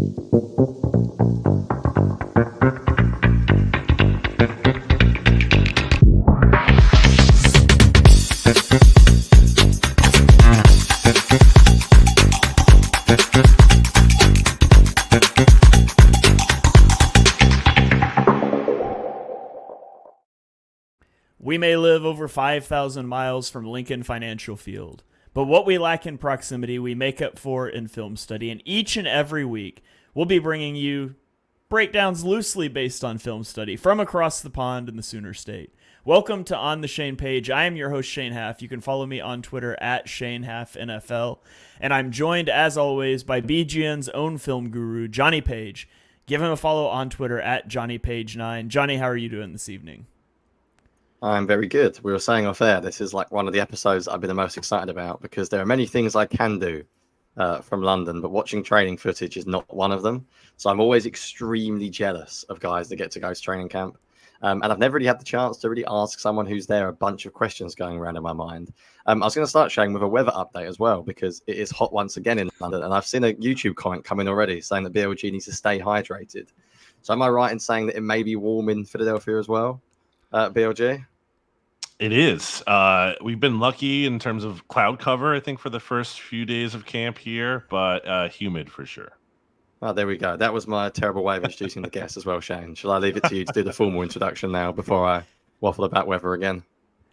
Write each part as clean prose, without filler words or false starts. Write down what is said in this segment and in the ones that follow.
We may live over 5,000 miles from Lincoln Financial Field, but what we lack in proximity, we make up for in film study. And each and every week, we'll be bringing you breakdowns loosely based on film study from across the pond in the Sooner State. Welcome to On the Shane Page. I am your host, Shane Haff. You can follow me on Twitter at ShaneHaffNFL. And I'm joined, as always, by BGN's own film guru, Jonny Page. Give him a follow on Twitter at JohnnyPage9. Jonny, how are you doing this evening? I'm very good. We were saying off air, this is like one of the episodes I've been the most excited about because there are many things I can do from London, but watching training footage is not one of them. So I'm always extremely jealous of guys that get to go to training camp. And I've never really had the chance to really ask someone who's there a bunch of questions going around in my mind. I was going to start showing with a weather update as well, because it is hot once again in London. And I've seen a YouTube comment come in already saying that BLG needs to stay hydrated. So am I right in saying that it may be warm in Philadelphia as well? BLG? It is. We've been lucky in terms of cloud cover, I think, for the first few days of camp here, but humid for sure. Oh, there we go. That was my terrible way of introducing the guest as well, Shane. Shall I leave it to you to do the formal introduction now before I waffle about weather again?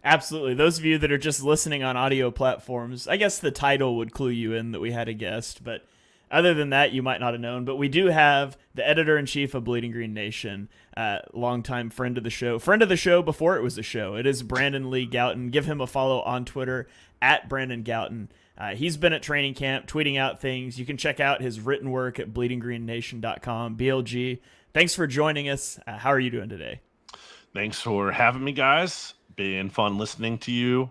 Absolutely. Those of you that are just listening on audio platforms, I guess the title would clue you in that we had a guest, but other than that, you might not have known. But we do have the editor-in-chief of Bleeding Green Nation, longtime friend of the show before it was a show. It is Brandon Lee Gowton. Give him a follow on Twitter at Brandon Gowton. He's been at training camp tweeting out things. You can check out his written work at bleedinggreennation.com. BLG, thanks for joining us. How are you doing today? Thanks for having me, guys. Been fun listening to you.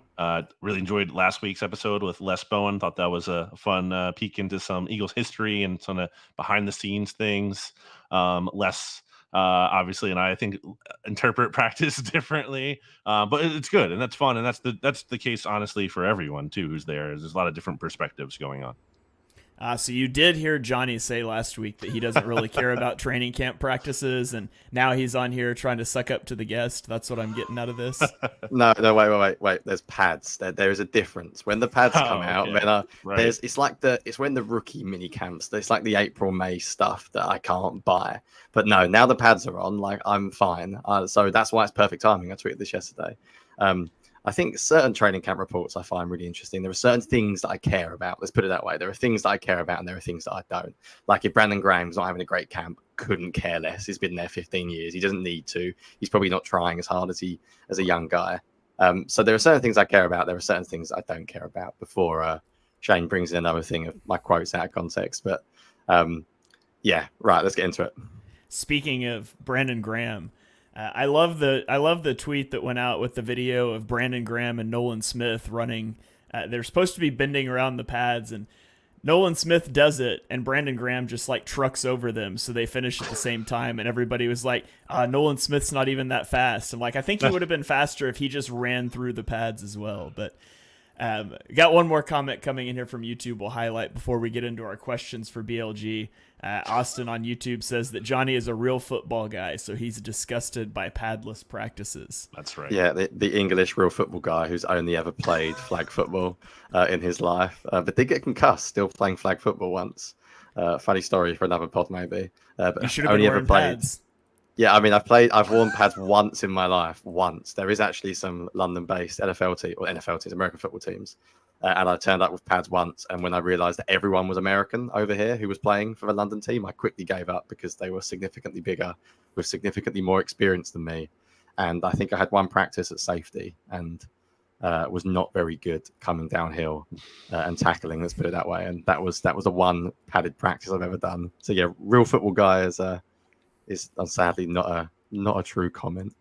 Really enjoyed last week's episode with Les Bowen. Thought that was a fun peek into some Eagles history and some behind the scenes things. Les, obviously, and I think interpret practice differently, but it's good and that's fun, and that's the case honestly for everyone too who's there. There's a lot of different perspectives going on. So you did hear Jonny say last week that he doesn't really care about training camp practices, and now he's on here trying to suck up to the guest. That's what I'm getting out of this. No, wait. There's pads. There is a difference. When the pads come out, then right. it's when the rookie mini camps. It's like the April, May stuff that I can't buy. But no, now the pads are on. Like I'm fine. So that's why it's perfect timing. I tweeted this yesterday. I think certain training camp reports I find really interesting. There are certain things that I care about. Let's put it that way. There are things that I care about and there are things that I don't. Like if Brandon Graham's not having a great camp, couldn't care less. He's been there 15 years. He doesn't need to. He's probably not trying as hard as a young guy. So there are certain things I care about. There are certain things I don't care about before Shane brings in another thing of my quotes out of context. But yeah, right. Let's get into it. Speaking of Brandon Graham, I love the tweet that went out with the video of Brandon Graham and Nolan Smith running. They're supposed to be bending around the pads, and Nolan Smith does it, and Brandon Graham just like trucks over them, so they finish at the same time. And everybody was like, "Nolan Smith's not even that fast." I'm like, I think he would have been faster if he just ran through the pads as well. But got one more comment coming in here from YouTube we'll highlight before we get into our questions for BLG. Austin on YouTube says that Jonny is a real football guy, so he's disgusted by padless practices. That's right. Yeah, the English real football guy who's only ever played flag football in his life, but did get concussed still playing flag football once. Funny story for another pod maybe. But you should have been wearing pads. Yeah, I mean, I've worn pads once in my life. Once. There is actually some London-based NFL team or NFL teams, American football teams. And I turned up with pads once. And when I realized that everyone was American over here who was playing for the London team, I quickly gave up because they were significantly bigger with significantly more experience than me. And I think I had one practice at safety and was not very good coming downhill and tackling, let's put it that way. And that was the one padded practice I've ever done. So yeah, real football guy is sadly not a true comment.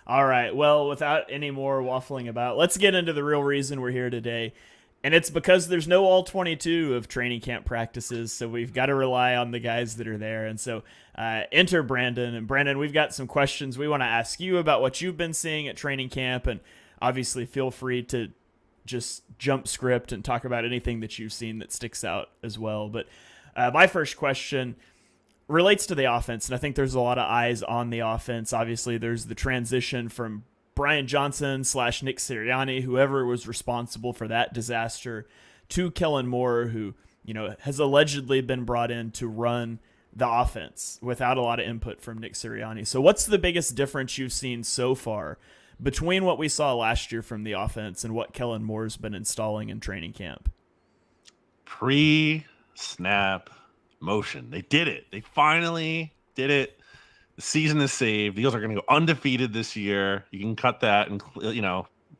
All right. Well, without any more waffling about, let's get into the real reason we're here today. And it's because there's no all 22 of training camp practices, so we've got to rely on the guys that are there. And so enter Brandon. And Brandon, we've got some questions we want to ask you about what you've been seeing at training camp. And obviously feel free to just jump script and talk about anything that you've seen that sticks out as well. But My first question relates to the offense, and I think there's a lot of eyes on the offense. Obviously, there's the transition from Brian Johnson / Nick Sirianni, whoever was responsible for that disaster, to Kellen Moore, who has allegedly been brought in to run the offense without a lot of input from Nick Sirianni. So what's the biggest difference you've seen so far between what we saw last year from the offense and what Kellen Moore's been installing in training camp? Pre-snap motion. They did it. They finally did it. The season is saved. The Eagles are going to go undefeated this year. You can cut that and,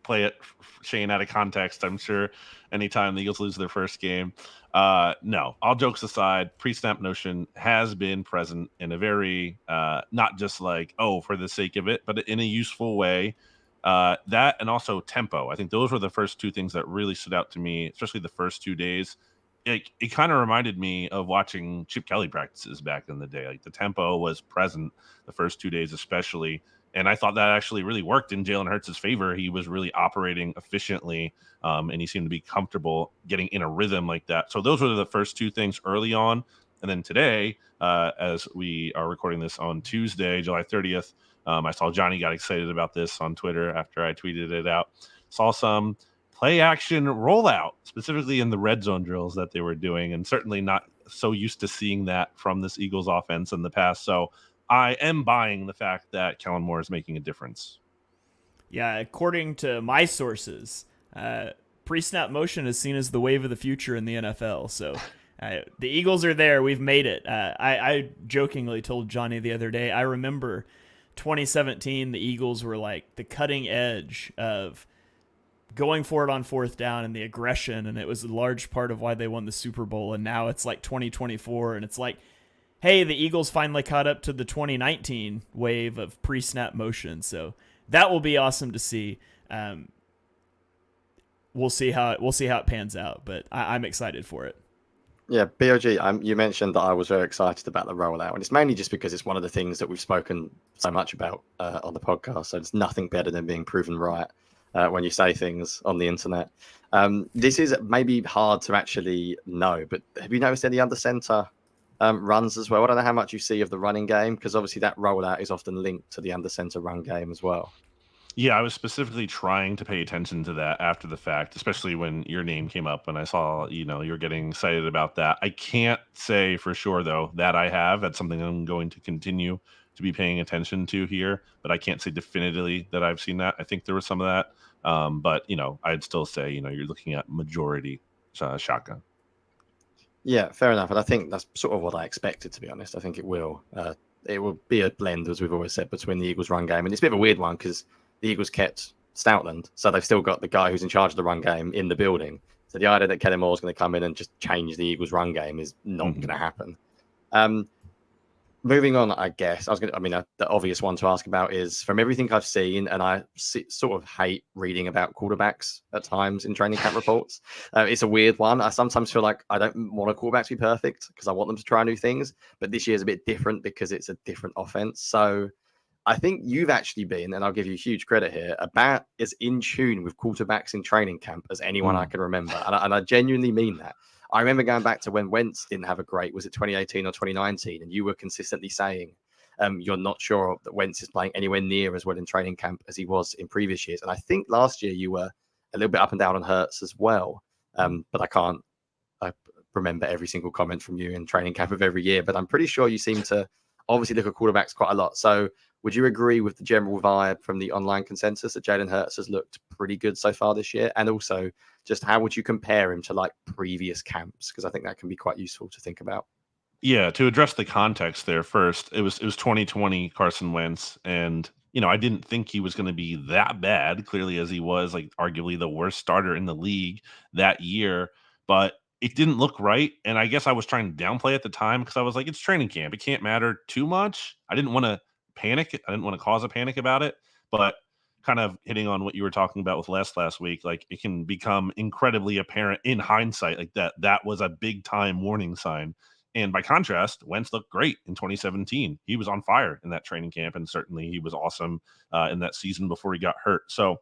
play it, Shane, out of context, I'm sure, anytime the Eagles lose their first game. No, all jokes aside, pre-snap motion has been present in a very, not just like, for the sake of it, but in a useful way. That and also tempo. I think those were the first two things that really stood out to me, especially the first 2 days. It kind of reminded me of watching Chip Kelly practices back in the day. Like the tempo was present the first 2 days, especially. And I thought that actually really worked in Jalen Hurts' favor. He was really operating efficiently, and he seemed to be comfortable getting in a rhythm like that. So those were the first two things early on. And then today, as we are recording this on Tuesday, July 30th, I saw Jonny got excited about this on Twitter after I tweeted it out. Saw some play action rollout, specifically in the red zone drills that they were doing, and certainly not so used to seeing that from this Eagles offense in the past. So I am buying the fact that Kellen Moore is making a difference. Yeah, according to my sources, pre-snap motion is seen as the wave of the future in the NFL. So the Eagles are there. We've made it. I jokingly told Jonny the other day, I remember 2017, the Eagles were like the cutting edge of going for it on fourth down and the aggression, and it was a large part of why they won the Super Bowl. And now it's like 2024, and it's like, hey, the Eagles finally caught up to the 2019 wave of pre-snap motion. So that will be awesome to see. We'll see how it pans out, but I'm excited for it. Yeah, BOG, you mentioned that I was very excited about the rollout, and it's mainly just because it's one of the things that we've spoken so much about on the podcast. So it's nothing better than being proven right when you say things on the internet. This is maybe hard to actually know, but have you noticed any under center runs as well? I don't know how much you see of the running game, because obviously that rollout is often linked to the under center run game as well. Yeah, I was specifically trying to pay attention to that after the fact, especially when your name came up and I saw, you're getting excited about that. I can't say for sure, though, that I have. That's something I'm going to continue to be paying attention to here, but I can't say definitively that I've seen that. I think there was some of that, but, I'd still say, you're looking at majority shotgun. Yeah, fair enough. And I think that's sort of what I expected, to be honest. I think it will be a blend, as we've always said, between the Eagles run game. And it's a bit of a weird one because the Eagles kept Stoutland, so they've still got the guy who's in charge of the run game in the building. So the idea that Kellen Moore is going to come in and just change the Eagles run game is not going to happen. Moving on, I guess the obvious one to ask about is, from everything I've seen, and I sort of hate reading about quarterbacks at times in training camp reports. It's a weird one. I sometimes feel like I don't want a quarterback to be perfect because I want them to try new things. But this year's a bit different because it's a different offense. So I think you've actually been, and I'll give you huge credit here, about as in tune with quarterbacks in training camp as anyone I can remember. And I genuinely mean that. I remember going back to when Wentz didn't have a great, was it 2018 or 2019? And you were consistently saying you're not sure that Wentz is playing anywhere near as well in training camp as he was in previous years. And I think last year you were a little bit up and down on Hurts as well. But I remember every single comment from you in training camp of every year. But I'm pretty sure you seem to obviously look at quarterbacks quite a lot. So would you agree with the general vibe from the online consensus that Jalen Hurts has looked pretty good so far this year? And also, just how would you compare him to like previous camps? Because I think that can be quite useful to think about. Yeah, to address the context there first, it was 2020 Carson Wentz, and I didn't think he was going to be that bad, clearly, as he was like arguably the worst starter in the league that year, but it didn't look right. And I guess I was trying to downplay at the time because I was like, it's training camp, it can't matter too much. I didn't want to panic. I didn't want to cause a panic about it, but kind of hitting on what you were talking about with last week, like it can become incredibly apparent in hindsight, like that was a big time warning sign. And by contrast, Wentz looked great in 2017. He was on fire in that training camp, and certainly he was awesome in that season before he got hurt. So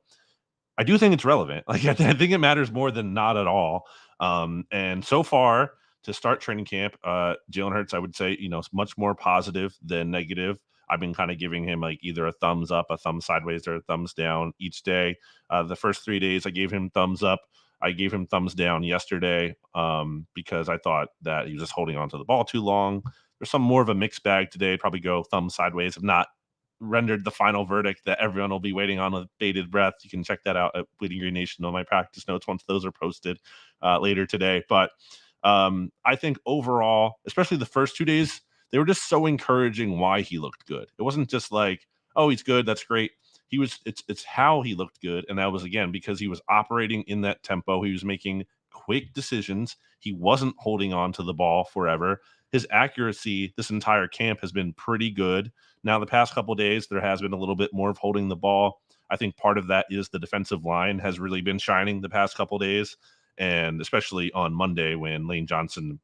I do think it's relevant. Like I think it matters more than not at all. And so far, to start training camp, Jalen Hurts, I would say, is much more positive than negative. I've been kind of giving him like either a thumbs up, a thumb sideways, or a thumbs down each day. The first 3 days, I gave him thumbs up. I gave him thumbs down yesterday because I thought that he was just holding on to the ball too long. There's some more of a mixed bag today. Probably go thumb sideways. If not rendered the final verdict that everyone will be waiting on with bated breath. You can check that out at Bleeding Green Nation on my practice notes once those are posted later today. But I think overall, especially the first 2 days, they were just so encouraging why he looked good. It wasn't just like, oh, he's good, that's great. It's how he looked good. And that was, again, because he was operating in that tempo. He was making quick decisions. He wasn't holding on to the ball forever. His accuracy this entire camp has been pretty good. Now, the past couple of days, there has been a little bit more of holding the ball. I think part of that is the defensive line has really been shining the past couple of days, and especially on Monday when Lane Johnson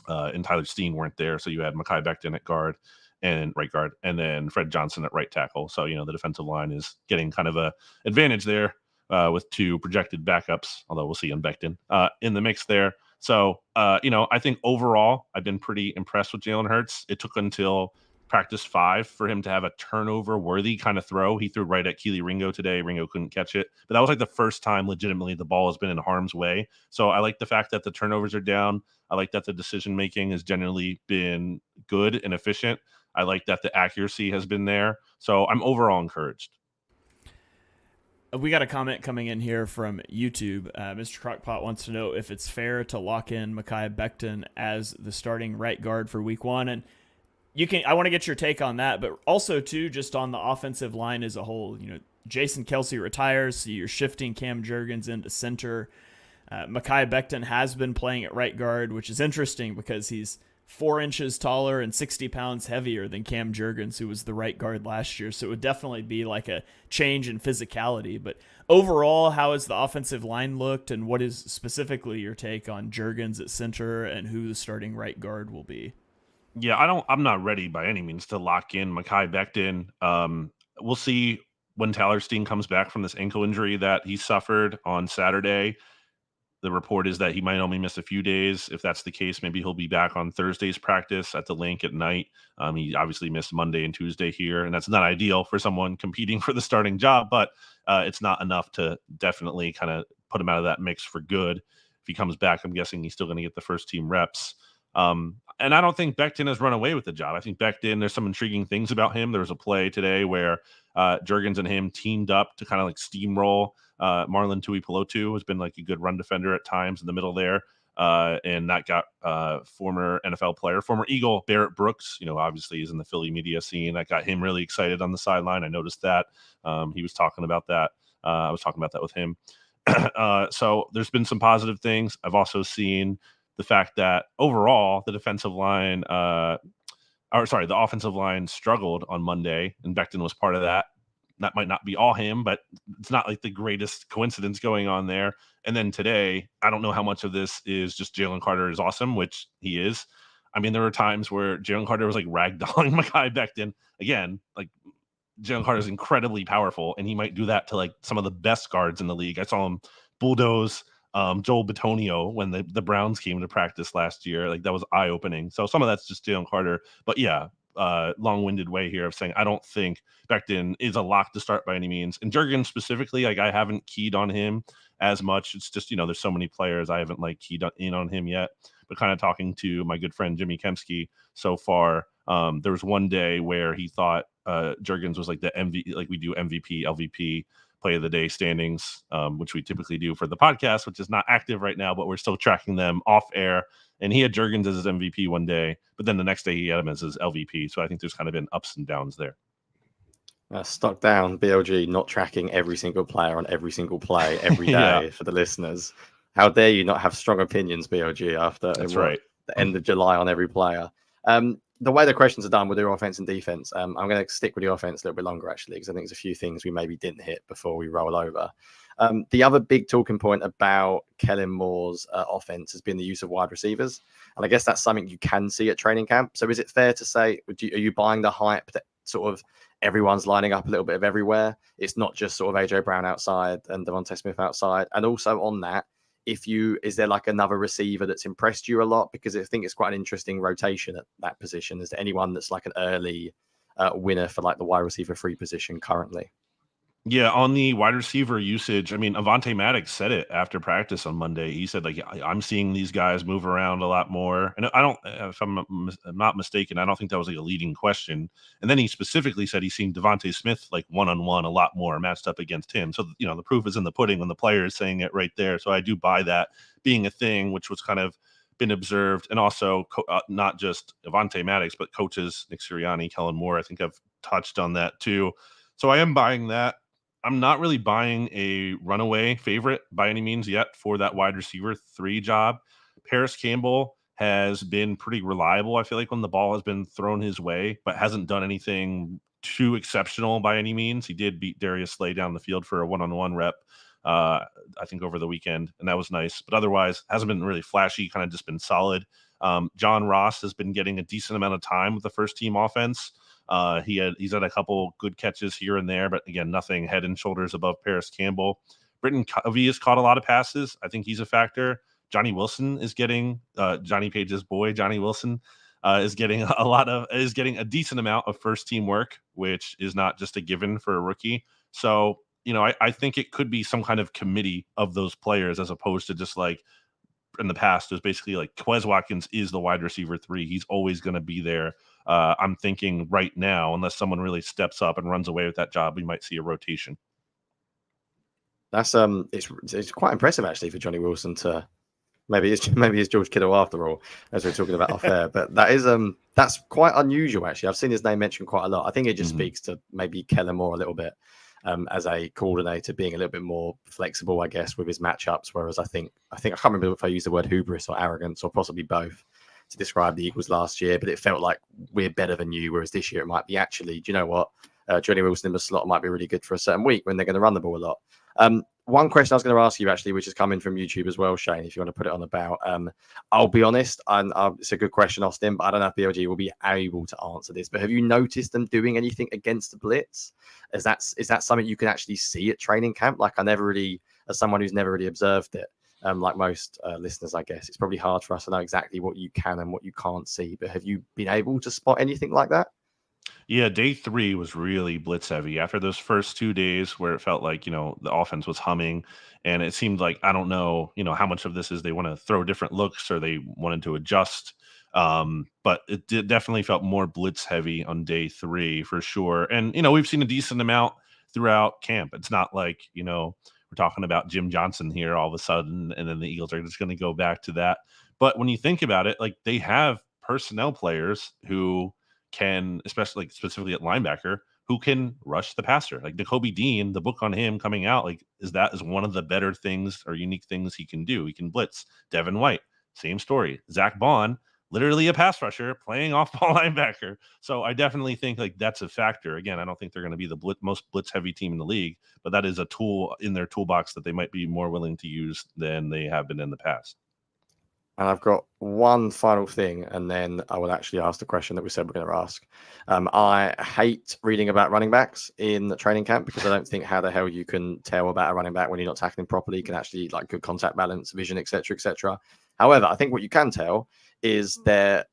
and Tyler Steen weren't there. So you had Mekhi Becton at right guard, and then Fred Johnson at right tackle. So, the defensive line is getting kind of a advantage there with 2 projected backups, although we'll see on Becton in the mix there. So, I think overall, I've been pretty impressed with Jalen Hurts. It took until practice 5 for him to have a turnover-worthy kind of throw. He threw right at Keely Ringo today. Ringo couldn't catch it. But that was like the first time legitimately the ball has been in harm's way. So I like the fact that the turnovers are down. I like that the decision-making has generally been good and efficient. I like that the accuracy has been there. So I'm overall encouraged. We got a comment coming in here from YouTube. Mr. Crockpot wants to know if it's fair to lock in Mekhi Becton as the starting right guard for week 1. And I want to get your take on that, but also too, just on the offensive line as a whole. Jason Kelce retires, so you're shifting Cam Jurgens into center. Mekhi Becton has been playing at right guard, which is interesting because he's 4 inches taller and 60 pounds heavier than Cam Jurgens, who was the right guard last year. So it would definitely be like a change in physicality. But overall, how has the offensive line looked, and what is specifically your take on Jurgens at center and who the starting right guard will be? Yeah, I'm not ready by any means to lock in Mekhi Becton. We'll see when Tyler Steen comes back from this ankle injury that he suffered on Saturday. The report is that he might only miss a few days. If that's the case, maybe he'll be back on Thursday's practice at the link at night. He obviously missed Monday and Tuesday here, and that's not ideal for someone competing for the starting job, but it's not enough to definitely kind of put him out of that mix for good. If he comes back, I'm guessing he's still going to get the first team reps. And I don't think Becton has run away with the job. I think Becton, there's some intriguing things about him. There was a play today where Jurgens and him teamed up to kind of like steamroll Marlon Tuipulotu, who's been like a good run defender at times in the middle there. And that got former NFL player, former Eagle Barrett Brooks, obviously he's in the Philly media scene. That got him really excited on the sideline. I noticed that. He was talking about that. I was talking about that with him. So there's been some positive things. I've also seen the fact that overall the offensive line struggled on Monday, and Becton was part of that. That might not be all him, but it's not like the greatest coincidence going on there. And then today, I don't know how much of this is just Jalen Carter is awesome, which he is. I mean, there were times where Jalen Carter was like ragdolling Mekhi Becton. Again, like Jalen Carter is incredibly powerful, and he might do that to like some of the best guards in the league. I saw him bulldoze Joel Bitonio when the Browns came to practice last year. Like that was eye-opening. So some of that's just Jalen Carter. But yeah, long-winded way here of saying I don't think Becton is a lock to start by any means. And Jurgens specifically, like I haven't keyed on him as much. It's just, there's so many players I haven't like keyed in on him yet. But kind of talking to my good friend Jimmy Kemsky so far, there was one day where he thought Jurgens was like the MVP, like we do MVP, LVP, play of the day standings, which we typically do for the podcast, which is not active right now, but we're still tracking them off air. And he had Jurgens as his MVP one day, but then the next day he had him as his LVP. So I think there's kind of been ups and downs there. Stuck down, BLG, not tracking every single player on every single play every day for the listeners. How dare you not have strong opinions, BLG, after the end of July on every player. The way the questions are done, we'll do offense and defense. I'm going to stick with the offense a little bit longer, actually, because I think there's a few things we maybe didn't hit before we roll over. The other big talking point about Kellen Moore's offense has been the use of wide receivers. And I guess that's something you can see at training camp. So is it fair to say, are you buying the hype that sort of everyone's lining up a little bit of everywhere? It's not just sort of AJ Brown outside and Devontae Smith outside. And also on that, is there like another receiver that's impressed you a lot? Because I think it's quite an interesting rotation at that position. Is there anyone that's like an early winner for like the wide receiver 3 position currently? Yeah, on the wide receiver usage, I mean, Avonte Maddox said it after practice on Monday. He said, like, I'm seeing these guys move around a lot more. And I don't, if I'm not mistaken, I don't think that was like a leading question. And then he specifically said he's seen Devontae Smith like one-on-one a lot more matched up against him. So, the proof is in the pudding when the player is saying it right there. So I do buy that being a thing, which was kind of been observed. And also not just Avonte Maddox, but coaches Nick Sirianni, Kellen Moore, I think I've touched on that too. So I am buying that. I'm not really buying a runaway favorite by any means yet for that wide receiver 3 job. Paris Campbell has been pretty reliable, I feel like, when the ball has been thrown his way, but hasn't done anything too exceptional by any means. He did beat Darius Slay down the field for a one-on-one rep, I think, over the weekend, and that was nice. But otherwise, hasn't been really flashy, kind of just been solid. John Ross has been getting a decent amount of time with the first-team offense. He's had a couple good catches here and there, but again, nothing head and shoulders above Paris Campbell. Britton Covey has caught a lot of passes. I think he's a factor. Johnny Wilson is getting Johnny Page's boy. Johnny Wilson is getting a decent amount of first team work, which is not just a given for a rookie. So, I think it could be some kind of committee of those players as opposed to just like in the past. It was basically like Quez Watkins is the wide receiver 3. He's always going to be there. I'm thinking right now, unless someone really steps up and runs away with that job, we might see a rotation. That's it's quite impressive actually for Johnny Wilson to maybe it's George Kittle after all, as we're talking about off air. But that is that's quite unusual actually. I've seen his name mentioned quite a lot. I think it just speaks to maybe Kellen Moore a little bit as a coordinator being a little bit more flexible, I guess, with his matchups. Whereas I think I can't remember if I used the word hubris or arrogance or possibly both to describe the Eagles last year, but it felt like we're better than you. Whereas this year it might be actually, do you know what? Johnny Wilson in the slot might be really good for a certain week when they're going to run the ball a lot. One question I was going to ask you actually, which is coming from YouTube as well, Shane, if you want to put it on about, I'll be honest, it's a good question, Austin, but I don't know if BLG will be able to answer this, but have you noticed them doing anything against the blitz? Is that something you can actually see at training camp? Like as someone who's never really observed it, like most listeners, I guess, it's probably hard for us to know exactly what you can and what you can't see, but have you been able to spot anything like that? Yeah, day 3 was really blitz heavy. After those first 2 days where it felt like, the offense was humming, and it seemed like, I don't know, how much of this is they want to throw different looks or they wanted to adjust. But it definitely felt more blitz heavy on day 3 for sure. And, we've seen a decent amount throughout camp. It's not like, we're talking about Jim Johnson here all of a sudden, and then the Eagles are just going to go back to that. But when you think about it, like, they have personnel players who can, especially like specifically at linebacker, who can rush the passer. Like Nakobe Dean, the book on him coming out, like is one of the better things or unique things he can do. He can blitz. Devin White, same story. Zach Bond, literally a pass rusher playing off-ball linebacker. So I definitely think like that's a factor. Again, I don't think they're going to be the most blitz-heavy team in the league, but that is a tool in their toolbox that they might be more willing to use than they have been in the past. And I've got one final thing, and then I will actually ask the question that we said we're going to ask. I hate reading about running backs in the training camp because I don't think how the hell you can tell about a running back when you're not tackling properly. You can actually like good contact balance, vision, etc., etc. However, I think what you can tell is their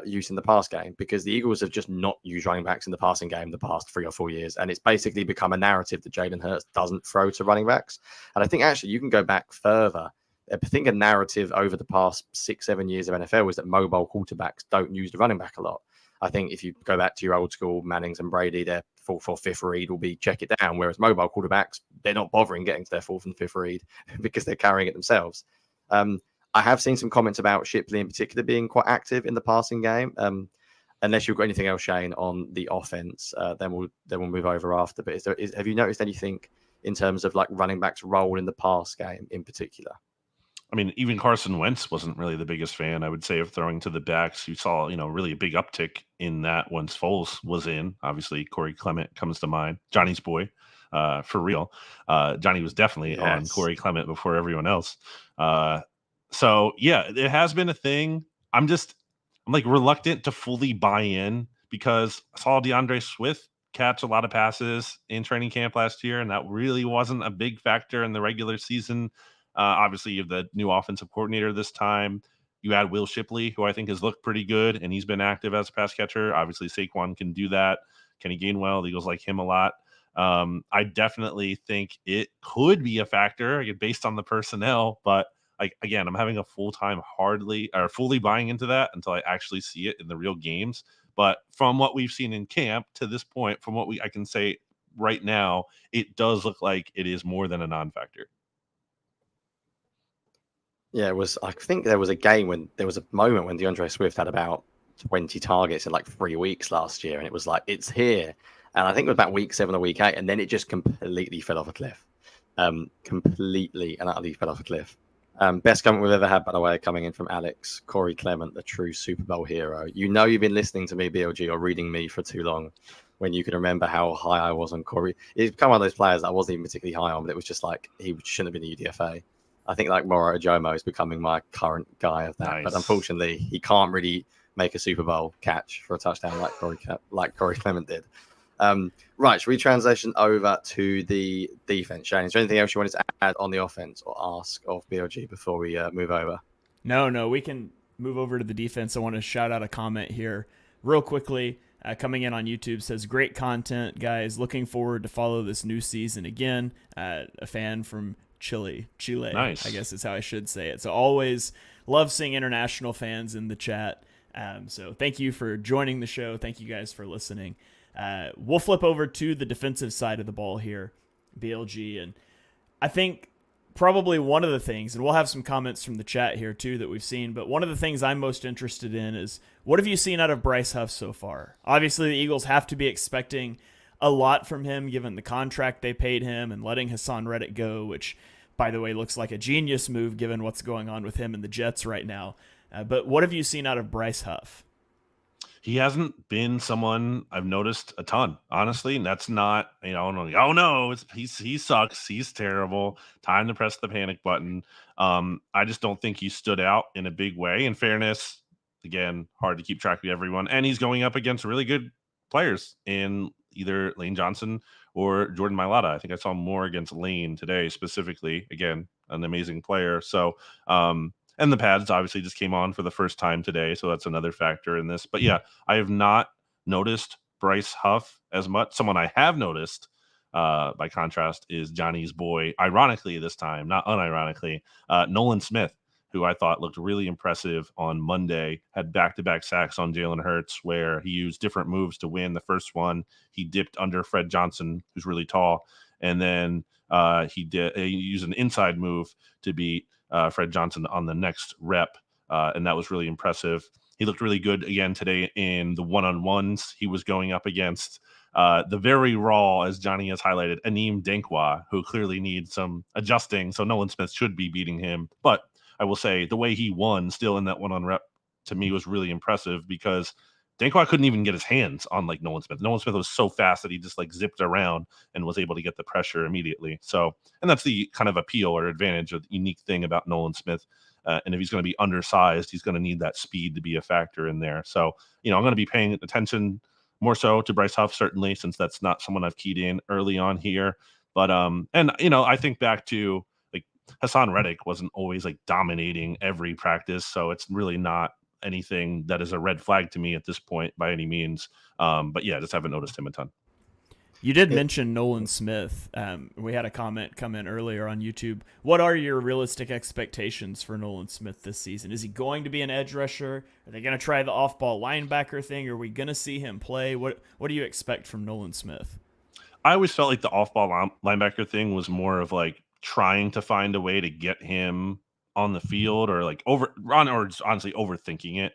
use in the pass game, because the Eagles have just not used running backs in the passing game the past 3 or 4 years. And it's basically become a narrative that Jalen Hurts doesn't throw to running backs. And I think actually you can go back further. I think a narrative over the past 6-7 years of NFL is that mobile quarterbacks don't use the running back a lot. I think if you go back to your old school Mannings and Brady, their 4th or 5th read will be check it down. Whereas mobile quarterbacks, they're not bothering getting to their 4th and 5th read because they're carrying it themselves. I have seen some comments about Shipley in particular being quite active in the passing game. Unless you've got anything else, Shane, on the offense, then we'll move over after. But have you noticed anything in terms of like running backs' role in the pass game in particular? I mean, even Carson Wentz wasn't really the biggest fan, I would say, of throwing to the backs. You saw, really a big uptick in that once Foles was in. Obviously, Corey Clement comes to mind. Johnny's boy, for real. Johnny was definitely on Corey Clement before everyone else. So, yeah, it has been a thing. I'm like reluctant to fully buy in because I saw DeAndre Swift catch a lot of passes in training camp last year, and that really wasn't a big factor in the regular season. Obviously, you have the new offensive coordinator this time. You add Will Shipley, who I think has looked pretty good, and he's been active as a pass catcher. Obviously, Saquon can do that. Kenny Gainwell, the Eagles like him a lot. I definitely think it could be a factor based on the personnel, but like again, I'm having a fully buying into that until I actually see it in the real games. But from what we've seen in camp to this point, from what I can say right now, it does look like it is more than a non-factor. Yeah, it was. I think there was a game when there was a moment when DeAndre Swift had about 20 targets in like 3 weeks last year, and it was like it's here. And I think it was about week 7 or week 8, and then it just completely fell off a cliff. Completely and utterly fell off a cliff. Best comment we've ever had, by the way, coming in from Alex. Corey Clement, the true Super Bowl hero. You know you've been listening to me, BLG, or reading me for too long when you can remember how high I was on Corey. He's become one of those players that I wasn't even particularly high on, but it was just like he shouldn't have been a UDFA. I think like Moro Ojomo is becoming my current guy of that. Nice. But unfortunately, he can't really make a Super Bowl catch for a touchdown like Corey Clement did. Right, should we transition over to the defense, Shane? Is there anything else you wanted to add on the offense or ask of BLG before we move over? No, we can move over to the defense. I want to shout out a comment here real quickly. Coming in on YouTube says, great content, guys. Looking forward to follow this new season again. A fan from Chile, nice. I guess is how I should say it. So always love seeing international fans in the chat. So thank you for joining the show. Thank you guys for listening. We'll flip over to the defensive side of the ball here, BLG. And I think probably one of the things, and we'll have some comments from the chat here too that we've seen, but one of the things I'm most interested in is what have you seen out of Bryce Huff so far? Obviously, the Eagles have to be expecting a lot from him given the contract they paid him and letting Hassan Reddick go, which, by the way, looks like a genius move given what's going on with him and the Jets right now. But what have you seen out of Bryce Huff? He hasn't been someone I've noticed a ton, honestly. And that's not, oh no, he sucks. He's terrible. Time to press the panic button. I just don't think he stood out in a big way. In fairness, again, hard to keep track of everyone. And he's going up against really good players in either Lane Johnson or Jordan Mailata. I think I saw more against Lane today specifically. Again, an amazing player. So, and the pads obviously just came on for the first time today, so that's another factor in this. But yeah, I have not noticed Bryce Huff as much. Someone I have noticed, by contrast, is Johnny's boy, ironically this time, not unironically, Nolan Smith, who I thought looked really impressive on Monday, had back-to-back sacks on Jalen Hurts, where he used different moves to win. The first one, he dipped under Fred Johnson, who's really tall, and then he used an inside move to beat Fred Johnson on the next rep, and that was really impressive. He looked really good again today in the one-on-ones. He was going up against the very raw, as Jonny has highlighted, Aneem Dankwa, who clearly needs some adjusting, so Nolan Smith should be beating him. But I will say the way he won still in that one-on rep to me was really impressive because Dankwa couldn't even get his hands on like Nolan Smith. Nolan Smith was so fast that he just like zipped around and was able to get the pressure immediately. So, and that's the kind of appeal or advantage or the unique thing about Nolan Smith. And if he's going to be undersized, he's going to need that speed to be a factor in there. So, I'm going to be paying attention more so to Bryce Huff, certainly, since that's not someone I've keyed in early on here. But, I think back to like Hassan Reddick wasn't always like dominating every practice. So it's really not anything that is a red flag to me at this point by any means. But yeah, just haven't noticed him a ton. You did mention Nolan Smith. We had a comment come in earlier on YouTube. What are your realistic expectations for Nolan Smith this season? Is he going to be an edge rusher? Are they going to try the off-ball linebacker thing? Are we going to see him play? What do you expect from Nolan Smith? I always felt like the off-ball linebacker thing was more of like trying to find a way to get him on the field or like honestly overthinking it.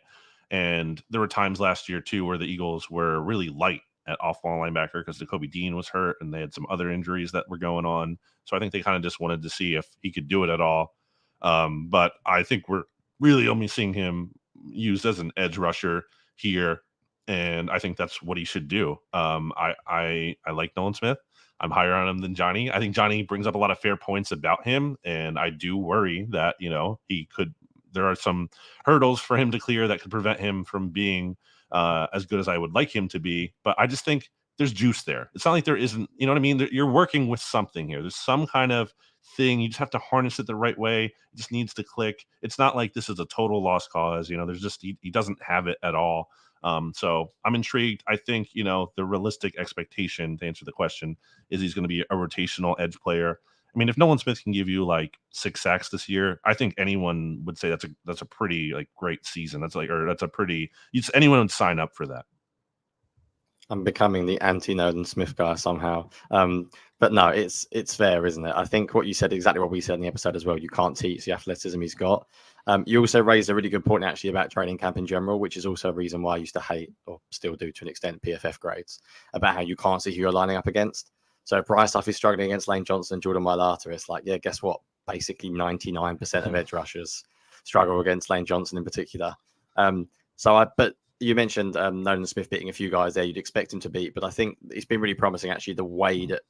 And there were times last year too where the Eagles were really light at off-ball linebacker because Jacoby Dean was hurt and they had some other injuries that were going on. So I think they kind of just wanted to see if he could do it at all. But I think we're really only seeing him used as an edge rusher here. And I think that's what he should do. I like Nolan Smith. I'm higher on him than Jonny. I think Jonny brings up a lot of fair points about him, and I do worry that, there are some hurdles for him to clear that could prevent him from being as good as I would like him to be. But I just think there's juice there. It's not like there isn't, you know what I mean? You're working with something here. There's some kind of thing. You just have to harness it the right way. It just needs to click. It's not like this is a total lost cause. There's just he doesn't have it at all. So I'm intrigued. I think, the realistic expectation, to answer the question, is he's going to be a rotational edge player. I mean, if Nolan Smith can give you like 6 sacks this year, I think anyone would say that's a pretty like great season. Anyone would sign up for that. I'm becoming the anti-Nolan Smith guy somehow. But no, it's fair, isn't it? I think what you said, exactly what we said in the episode as well. You can't teach the athleticism he's got. You also raised a really good point actually about training camp in general, which is also a reason why I used to hate, or still do to an extent, PFF grades, about how you can't see who you're lining up against. So Bryce Huff is struggling against Lane Johnson and Jordan Mailata. It's like, yeah, guess what? Basically 99% of edge rushers struggle against Lane Johnson in particular. But you mentioned Nolan Smith beating a few guys there you'd expect him to beat, but I think it's been really promising actually the way that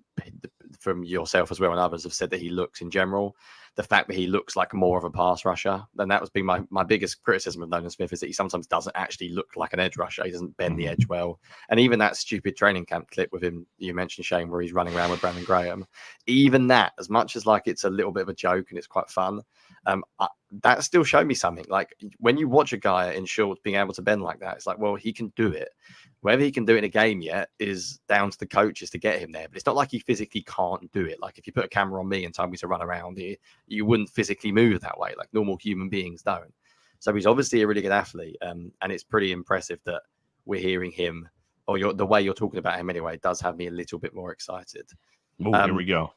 from yourself as well and others have said that he looks in general. The fact that he looks like more of a pass rusher, and that was been my biggest criticism of Nolan Smith, is that he sometimes doesn't actually look like an edge rusher. He doesn't bend the edge well. And even that stupid training camp clip with him, you mentioned, Shane, where he's running around with Brandon Graham, even that, as much as like it's a little bit of a joke and it's quite fun, that still showed me something. Like when you watch a guy in shorts being able to bend like that, it's like, well, he can do it. Whether he can do it in a game yet is down to the coaches to get him there. But it's not like he physically can't do it. Like if you put a camera on me and told me to run around here, you wouldn't physically move that way. Like normal human beings don't. So he's obviously a really good athlete. And it's pretty impressive that we're hearing him, or the way you're talking about him anyway, does have me a little bit more excited. Oh, here we go.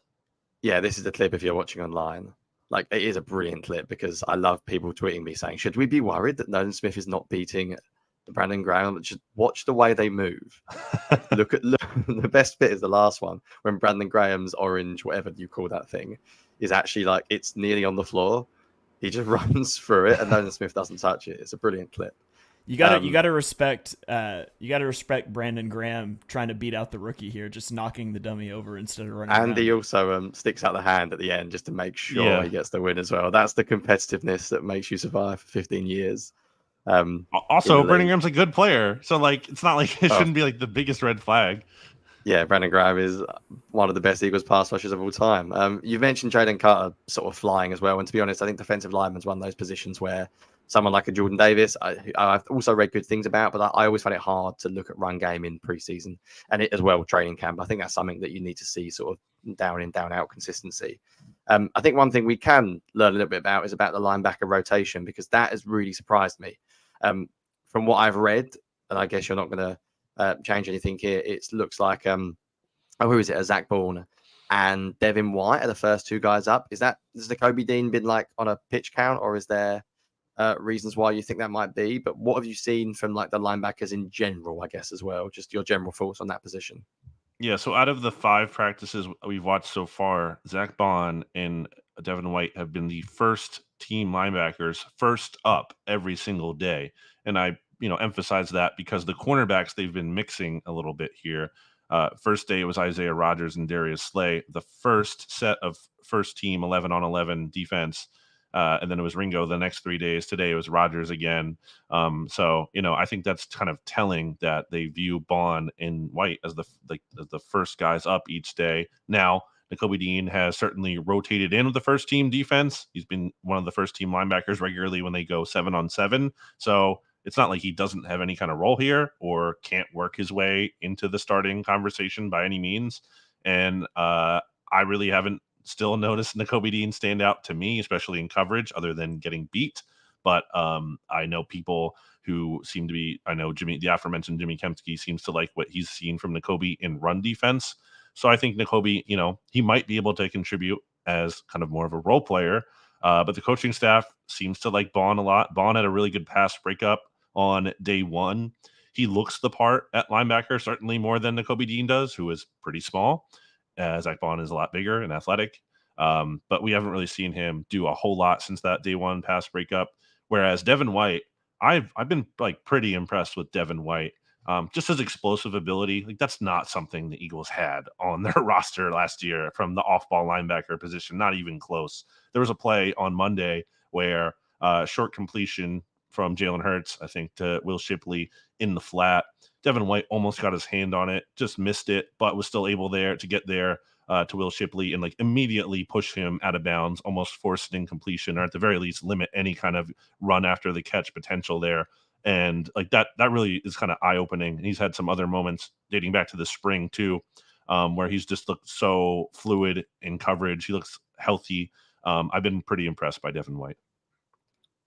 Yeah, this is the clip if you're watching online. Like, it is a brilliant clip because I love people tweeting me saying, should we be worried that Nolan Smith is not beating Brandon Graham? Just watch the way they move. Look, the best bit is the last one when Brandon Graham's orange, whatever you call that thing, is actually like it's nearly on the floor. He just runs through it and Nolan Smith doesn't touch it. It's a brilliant clip. You gotta respect Brandon Graham trying to beat out the rookie here, just knocking the dummy over instead of running. And he also sticks out the hand at the end just to make sure he gets the win as well. That's the competitiveness that makes you survive for 15 years. Also, Brandon Graham's a good player, so like it's not like it shouldn't be like the biggest red flag. Yeah, Brandon Graham is one of the best Eagles pass rushers of all time. You've mentioned Jalen Carter sort of flying as well, and to be honest, I think defensive lineman's one of those positions where someone like a Jordan Davis, I've also read good things about, but I always find it hard to look at run game in preseason and it as well training camp. I think that's something that you need to see sort of down in, down out consistency. I think one thing we can learn a little bit about is about the linebacker rotation, because that has really surprised me. From what I've read, and I guess you're not going to change anything here, it looks like, who is it? Zach Bourne and Devin White are the first two guys up. Has Nakobe Dean been like on a pitch count, or is there reasons why you think that might be? But what have you seen from like the linebackers in general, I guess, as well? Just your general thoughts on that position. Yeah, so out of the 5 practices we've watched so far, Zach Bond and Devin White have been the first team linebackers first up every single day. And I, emphasize that because the cornerbacks, they've been mixing a little bit here. First day it was Isaiah Rodgers and Darius Slay, the first set of first team 11-on-11 defense. And then it was Ringo the next 3 days. Today it was Rodgers again. So, I think that's kind of telling that they view Bond and White as the first guys up each day. Now, Nakobe Dean has certainly rotated in with the first team defense. He's been one of the first team linebackers regularly when they go 7-on-7. So it's not like he doesn't have any kind of role here or can't work his way into the starting conversation by any means. And I really haven't still noticed Nakobe Dean stand out to me, especially in coverage, other than getting beat. But I know people who seem to be, the aforementioned Jimmy Kempski seems to like what he's seen from Nakobe in run defense. So I think Nakobe, he might be able to contribute as kind of more of a role player. But the coaching staff seems to like Bond a lot. Bond had a really good pass breakup on day one. He looks the part at linebacker, certainly more than Nakobe Dean does, who is pretty small. Zach Bond is a lot bigger and athletic. But we haven't really seen him do a whole lot since that day one pass breakup. Whereas Devin White, I've been like pretty impressed with Devin White. Just his explosive ability, like that's not something the Eagles had on their roster last year from the off-ball linebacker position, not even close. There was a play on Monday where short completion from Jalen Hurts, I think, to Will Shipley in the flat. Devin White almost got his hand on it, just missed it, but was still able to get there. to Will Shipley and like immediately push him out of bounds, almost force an incompletion, or at the very least limit any kind of run after the catch potential there. And like that really is kind of eye opening. And he's had some other moments dating back to the spring too, where he's just looked so fluid in coverage. He looks healthy. I've been pretty impressed by Devin White.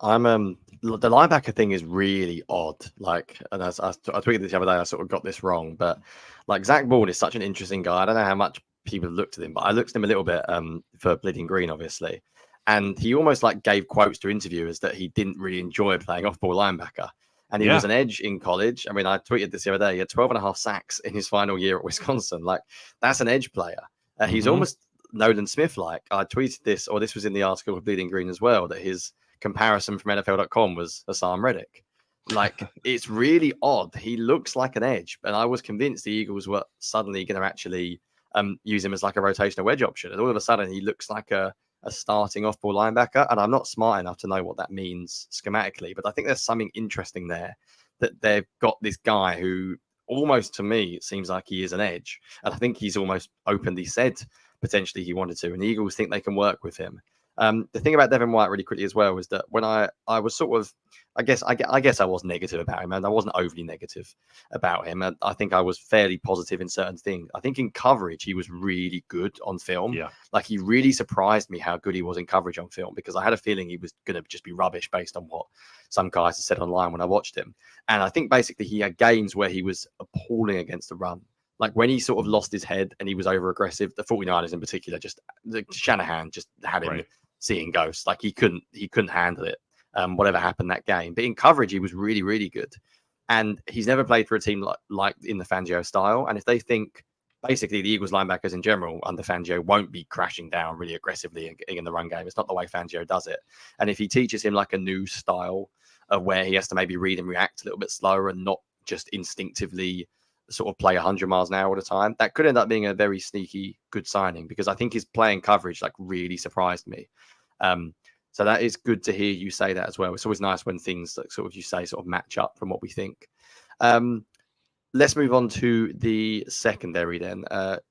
I'm the linebacker thing is really odd. Like, and I tweeted this the other day. I sort of got this wrong, but like Zach Ball is such an interesting guy. I don't know how much people have looked at him, but I looked at him a little bit for Bleeding Green, obviously, and he almost like gave quotes to interviewers that he didn't really enjoy playing off-ball linebacker. And he was an edge in college. I mean, I tweeted this the other day. He had 12 and a half sacks in his final year at Wisconsin. Like, that's an edge player. He's almost Nolan Smith-like. I tweeted this, or this was in the article of Bleeding Green as well, that his comparison from NFL.com was Hassan Reddick. Like, it's really odd. He looks like an edge. And I was convinced the Eagles were suddenly going to actually use him as like a rotational wedge option. And all of a sudden, he looks like a starting off-ball linebacker, and I'm not smart enough to know what that means schematically, but I think there's something interesting there that they've got this guy who almost, to me, it seems like he is an edge, and I think he's almost openly said potentially he wanted to, and the Eagles think they can work with him. The thing about Devin White really quickly as well was that when I was sort of, I guess I was negative about him, and I wasn't overly negative about him. And I think I was fairly positive in certain things. I think in coverage, he was really good on film. Yeah. Like, he really surprised me how good he was in coverage on film, because I had a feeling he was going to just be rubbish based on what some guys had said online when I watched him. And I think basically he had games where he was appalling against the run. Like, when he sort of lost his head and he was over aggressive, the 49ers in particular, Shanahan just had him seeing ghosts. Like, he couldn't handle it. Whatever happened that game. But in coverage, he was really, really good. And he's never played for a team like in the Fangio style. And if they think basically the Eagles linebackers in general under Fangio won't be crashing down really aggressively in the run game, it's not the way Fangio does it. And if he teaches him like a new style of where he has to maybe read and react a little bit slower and not just instinctively sort of play 100 miles an hour all the time, that could end up being a very sneaky good signing, because I think his playing coverage like really surprised me. So that is good to hear you say that as well. It's always nice when things like sort of you say sort of match up from what we think. Let's move on to the secondary then.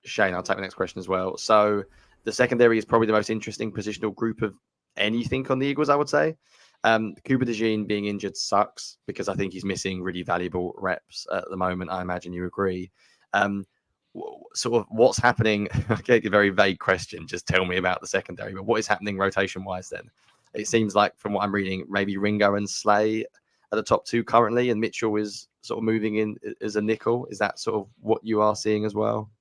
Shane, I'll take the next question as well. So the secondary is probably the most interesting positional group of anything on the Eagles, I would say. Cooper DeJean being injured sucks, because I think he's missing really valuable reps at the moment. I imagine you agree. Sort of what's happening? Okay, a very vague question. Just tell me about the secondary. But what is happening rotation-wise then? It seems like, from what I'm reading, maybe Ringo and Slay are the top two currently, and Mitchell is sort of moving in as a nickel. Is that sort of what you are seeing as well?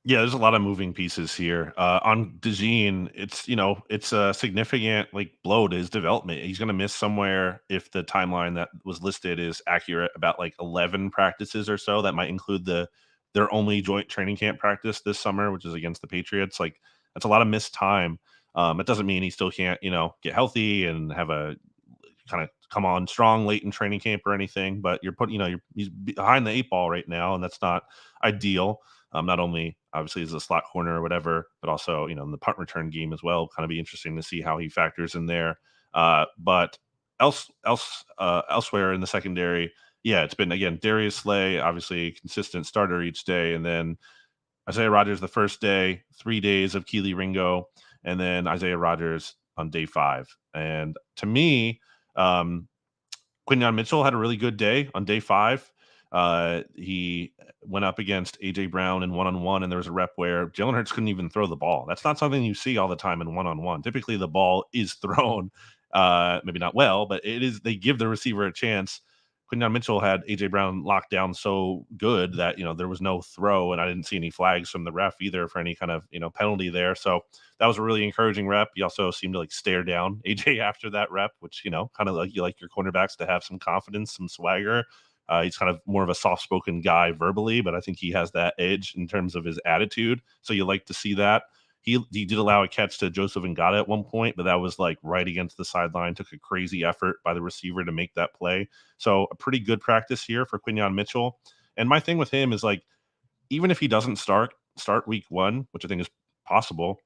Yeah, there's a lot of moving pieces here. On DeJean, it's a significant like blow to his development. He's going to miss somewhere, if the timeline that was listed is accurate, about like 11 practices or so. That might include their only joint training camp practice this summer, which is against the Patriots. Like, that's a lot of missed time. It doesn't mean he still can't, get healthy and have a kind of come on strong late in training camp or anything. But he's behind the 8 ball right now, and that's not ideal. Not only obviously as a slot corner or whatever, but also, in the punt return game as well. Kind of be interesting to see how he factors in there. But elsewhere in the secondary, it's been, again, Darius Slay, obviously a consistent starter each day. And then Isaiah Rodgers the first day, 3 days of Keely Ringo, and then Isaiah Rodgers on day 5. And to me, Quinyon Mitchell had a really good day on day 5. He went up against A.J. Brown in one-on-one, and there was a rep where Jalen Hurts couldn't even throw the ball. That's not something you see all the time in one-on-one. Typically, the ball is thrown, maybe not well, but they give the receiver a chance. Quinyon Mitchell had A.J. Brown locked down so good that, there was no throw, and I didn't see any flags from the ref either for any kind of, penalty there. So that was a really encouraging rep. He also seemed to like stare down A.J. after that rep, which, kind of like you like your cornerbacks to have some confidence, some swagger. He's kind of more of a soft-spoken guy verbally, but I think he has that edge in terms of his attitude. So you like to see that. He did allow a catch to Joseph Ngata at one point, but that was like right against the sideline. Took a crazy effort by the receiver to make that play. So a pretty good practice here for Quinyon Mitchell. And my thing with him is, like, even if he doesn't start week 1, which I think is possible,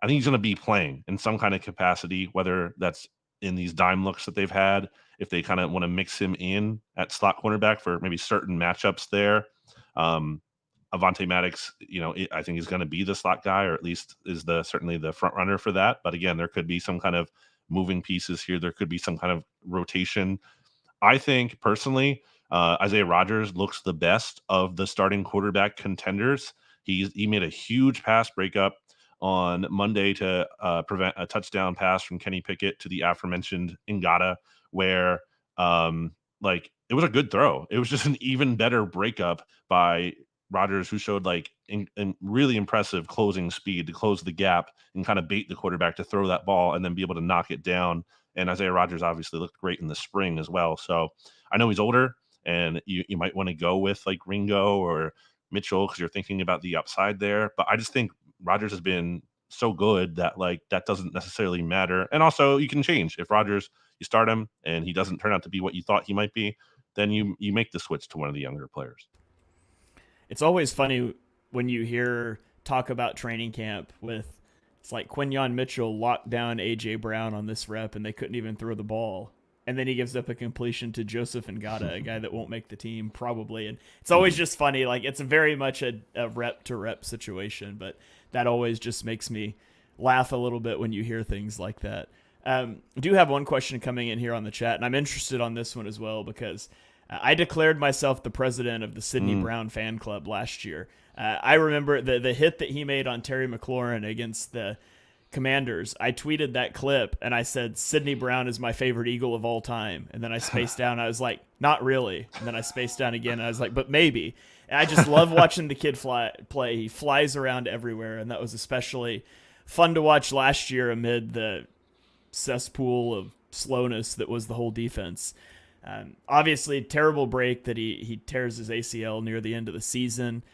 I think he's going to be playing in some kind of capacity, whether that's in these dime looks that they've had, if they kind of want to mix him in at slot cornerback for maybe certain matchups there. Avonte Maddox, I think is going to be the slot guy, or at least is certainly the front runner for that. But again, there could be some kind of moving pieces here. There could be some kind of rotation. I think personally, Isaiah Rodgers looks the best of the starting quarterback contenders. He made a huge pass breakup on Monday to prevent a touchdown pass from Kenny Pickett to the aforementioned Ngata, where it was a good throw. It was just an even better breakup by Rodgers, who showed in really impressive closing speed to close the gap and kind of bait the quarterback to throw that ball and then be able to knock it down. And Isaiah Rodgers obviously looked great in the spring as well. So I know he's older, and you might want to go with Ringo or Mitchell because you're thinking about the upside there. But I just think Rodgers has been so good that that doesn't necessarily matter. And also you can change. If Rodgers, you start him and he doesn't turn out to be what you thought he might be, then you make the switch to one of the younger players. It's always funny when you hear talk about training camp with, it's like Quinyon Mitchell locked down A.J. Brown on this rep and they couldn't even throw the ball. And then he gives up a completion to Joseph Ngata, a guy that won't make the team probably. And it's always just funny. It's very much a rep to rep situation, but that always just makes me laugh a little bit when you hear things like that. I do have one question coming in here on the chat, and I'm interested on this one as well because I declared myself the president of the Sidney Brown fan club last year. I remember the hit that he made on Terry McLaurin against the Commanders. I tweeted that clip and I said, Sidney Brown is my favorite Eagle of all time. And then I spaced down. I was like, not really. And then I spaced down again. And I was like, but maybe. And I just love watching the kid play. He flies around everywhere. And that was especially fun to watch last year amid the cesspool of slowness that was the whole defense. Obviously, terrible break that he tears his ACL near the end of the season.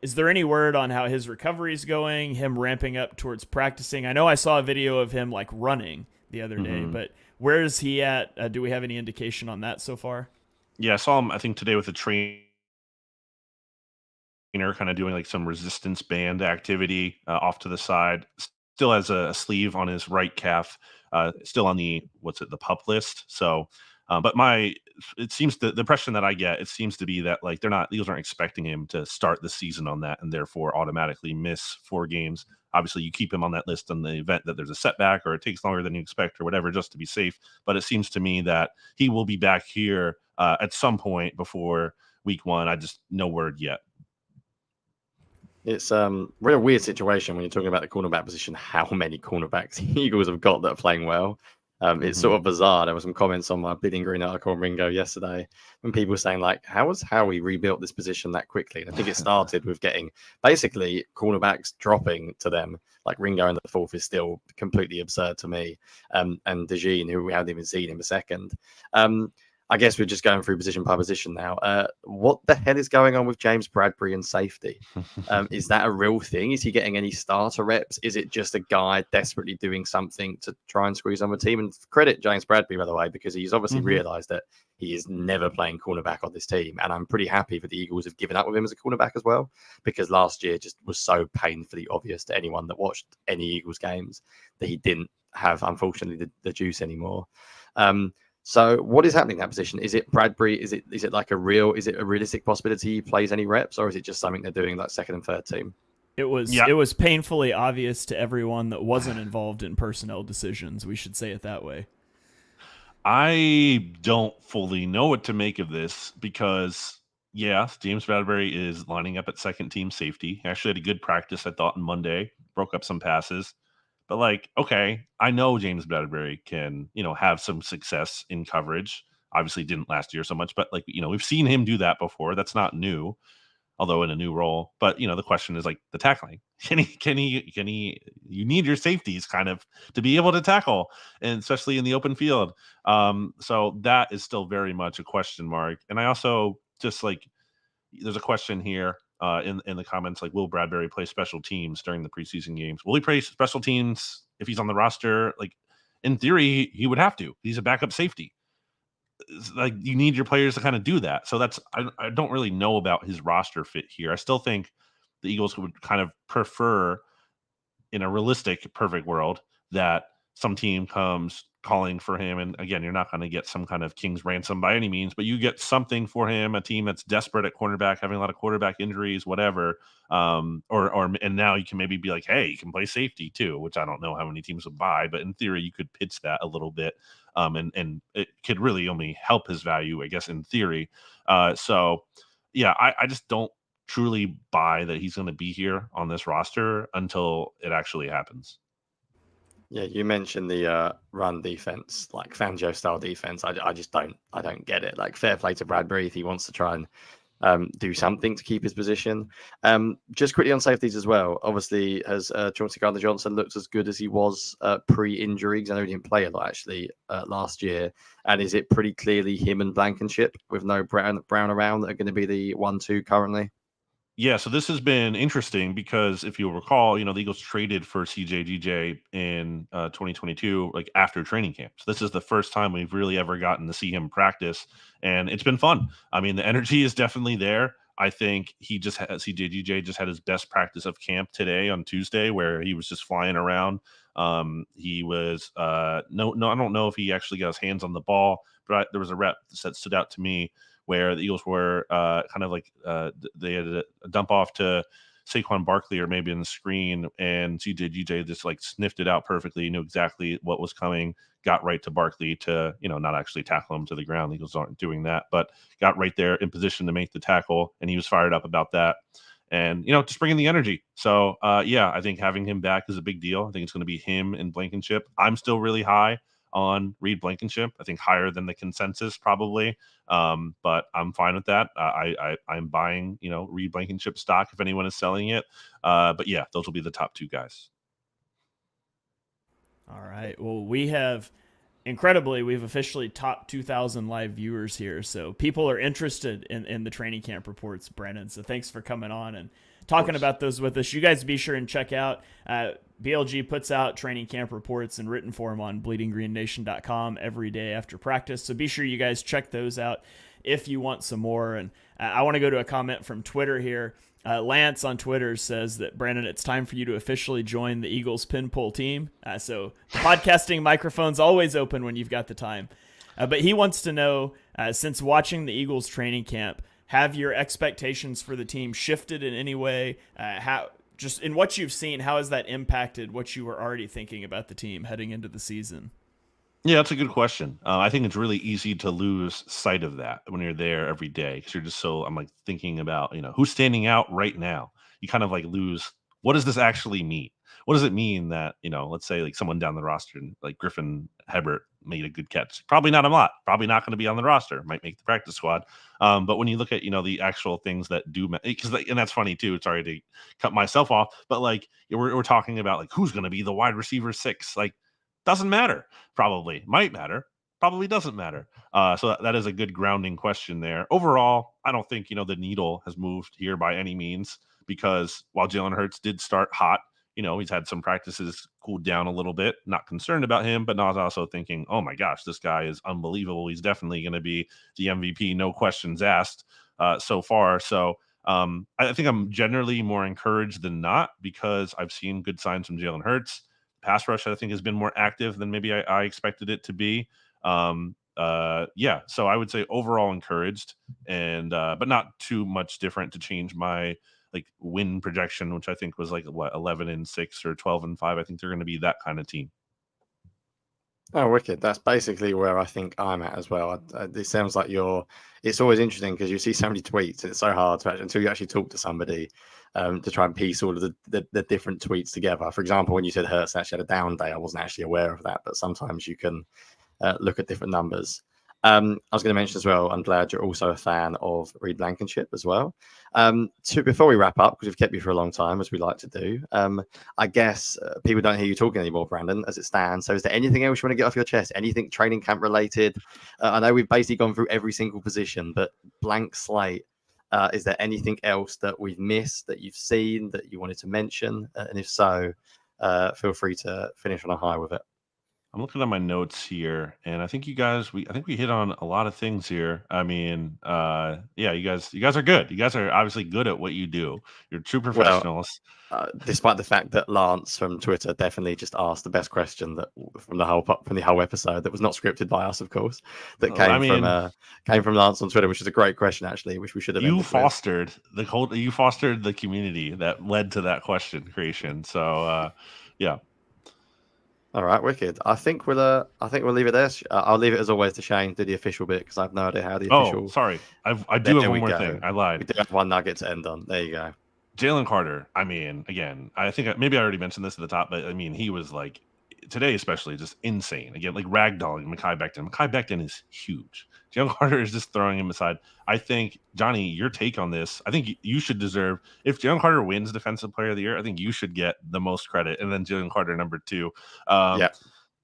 Is there any word on how his recovery is going, him ramping up towards practicing? I know I saw a video of him running the other day, but where is he at? Do we have any indication on that so far? Yeah, I saw him, I think, today with a trainer kind of doing some resistance band activity off to the side. Still has a sleeve on his right calf, still on the pup list. So, but it seems the impression that I get, it seems to be that the Eagles aren't expecting him to start the season on that and therefore automatically miss 4 games. Obviously, you keep him on that list in the event that there's a setback or it takes longer than you expect or whatever, just to be safe. But it seems to me that he will be back here at some point before week 1. I just no word yet. It's we're in a weird situation when you're talking about the cornerback position, how many cornerbacks the Eagles have got that are playing well. It's sort of bizarre. There were some comments on my Bidding Green article on Ringo yesterday when people were saying, how has Howie rebuilt this position that quickly? And I think it started with getting basically cornerbacks dropping to them. Ringo in the 4th is still completely absurd to me. And DeJean, who we haven't even seen in a second. I guess we're just going through position by position now. What the hell is going on with James Bradbury and safety? Is that a real thing? Is he getting any starter reps? Is it just a guy desperately doing something to try and squeeze on the team? And credit James Bradbury, by the way, because he's obviously realized that he is never playing cornerback on this team. And I'm pretty happy that the Eagles have given up with him as a cornerback as well, because last year just was so painfully obvious to anyone that watched any Eagles games that he didn't have, unfortunately, the juice anymore. So what is happening in that position? Is it Bradbury? Is it a realistic possibility he plays any reps, or is it just something they're doing second and third team? It was painfully obvious to everyone that wasn't involved in personnel decisions. We should say it that way. I don't fully know what to make of this because, James Bradbury is lining up at second team safety. He actually had a good practice, I thought, on Monday. Broke up some passes. But okay, I know James Bradbury can, have some success in coverage. Obviously didn't last year so much, but we've seen him do that before. That's not new, although in a new role. But the question is the tackling. Can he you need your safeties kind of to be able to tackle, and especially in the open field. So that is still very much a question mark. And I also just there's a question here. In the comments, will Bradbury play special teams during the preseason games? Will he play special teams if he's on the roster? In theory, he would have to. He's a backup safety. You need your players to kind of do that. So I don't really know about his roster fit here. I still think the Eagles would kind of prefer, in a realistic, perfect world, that some team comes calling for him. And again, you're not going to get some kind of king's ransom by any means, but you get something for him, a team that's desperate at cornerback, having a lot of quarterback injuries, whatever. And now you can maybe be like, hey, you can play safety too, which I don't know how many teams would buy, but in theory, you could pitch that a little bit. And it could really only help his value, I guess, in theory. So yeah, I just don't truly buy that he's going to be here on this roster until it actually happens. Yeah, you mentioned the run defense, like Fangio style defense. I just don't get it. Like, fair play to Bradbury if he wants to try and do something to keep his position. Just quickly on safeties as well. Obviously, has Chauncey Gardner-Johnson looked as good as he was pre-injury? Because I know he didn't play a lot actually last year. And is it pretty clearly him and Blankenship with no Brown around that are going to be the 1-2 currently? Yeah, so this has been interesting because if you'll recall, the Eagles traded for CJGJ in 2022, like after training camp. So this is the first time we've really ever gotten to see him practice, and it's been fun. I mean, the energy is definitely there. I think CJGJ just had his best practice of camp today on Tuesday, where he was just flying around. He was no, I don't know if he actually got his hands on the ball, but there was a rep that stood out to me where the Eagles were kind of like they had a dump off to Saquon Barkley or maybe in the screen, and CJGJ just like sniffed it out perfectly, knew exactly what was coming, got right to Barkley to, not actually tackle him to the ground. The Eagles aren't doing that, but got right there in position to make the tackle, and he was fired up about that. And, just bringing the energy. So, yeah, I think having him back is a big deal. I think it's going to be him and Blankenship. I'm still really high on Reed Blankenship. I think higher than the consensus probably. But I'm fine with that. I'm buying, Reed Blankenship stock if anyone is selling it. But yeah, those will be the top two guys. All right. Well, we've officially topped 2,000 live viewers here. So people are interested in the training camp reports, Brandon. So thanks for coming on and talking about those with us. You guys be sure and check out BLG puts out training camp reports in written form on bleedinggreennation.com every day after practice. So be sure you guys check those out if you want some more. And I want to go to a comment from Twitter here. Lance on Twitter says that, Brandon, it's time for you to officially join the Eagles pin pull team. So the podcasting microphone's always open when you've got the time. But he wants to know, since watching the Eagles training camp, have your expectations for the team shifted in any way? Just in what you've seen, how has that impacted what you were already thinking about the team heading into the season? Yeah, that's a good question. I think it's really easy to lose sight of that when you're there every day because you're just I'm like thinking about, who's standing out right now. You kind of like lose, what does this actually mean? What does it mean that, let's say like someone down the roster, like Griffin Hebert made a good catch? Probably not a lot. Probably not going to be on the roster. Might make the practice squad. But when you look at, the actual things that do, and that's funny too. Sorry to cut myself off, but like we're talking about like who's going to be the wide receiver 6. Like, doesn't matter. Probably might matter. Probably doesn't matter. So that is a good grounding question there. Overall, I don't think, the needle has moved here by any means because while Jalen Hurts did start hot, he's had some practices cooled down a little bit. Not concerned about him, but not also thinking, oh my gosh, this guy is unbelievable. He's definitely going to be the MVP. No questions asked so far. So I think I'm generally more encouraged than not because I've seen good signs from Jalen Hurts. Pass rush, I think, has been more active than maybe I expected it to be. Yeah, so I would say overall encouraged, and but not too much different to change my like win projection, which I think was like 11-6 or 12-5. I think they're going to be that kind of team. Oh, wicked. That's basically where I think I'm at as well. It sounds like it's always interesting because you see so many tweets and it's so hard to until you actually talk to somebody to try and piece all of the different tweets together. For example, when you said Hurts actually had a down day, I wasn't actually aware of that, but sometimes you can look at different numbers. I was going to mention as well, I'm glad you're also a fan of Reed Blankenship as well. Before we wrap up, because we've kept you for a long time, as we like to do, I guess people don't hear you talking anymore, Brandon, as it stands. So is there anything else you want to get off your chest? Anything training camp related? I know we've basically gone through every single position, but blank slate. Is there anything else that we've missed that you've seen that you wanted to mention? And if so, feel free to finish on a high with it. I'm looking at my notes here, and I think you guys, I think we hit on a lot of things here. I mean, yeah, you guys are good. You guys are obviously good at what you do. You're true Well, professionals. despite the fact that Lance from Twitter definitely just asked the best question that from the whole episode that was not scripted by us, of course, that I mean, came from Lance on Twitter, which is a great question actually, which we should have ended with. you fostered the community that led to that question creation. So, yeah. All right, wicked. I think we'll leave it there. I'll leave it as always to Shane do the official bit because I have no idea how the official. Oh, sorry, I do have There one we more go. thing. I We lied. do have one nugget to end on. There you go. Jalen Carter. I mean, again, I think maybe I already mentioned this at the top, but I mean, he was like today, especially just insane. Again, like ragdolling Mekhi Becton. Mekhi Becton is huge. Jalen Carter is just throwing him aside. I think, Jonny, your take on this, I think you should deserve, if Jalen Carter wins Defensive Player of the Year, I think you should get the most credit, and then Jalen Carter number 2. Yeah.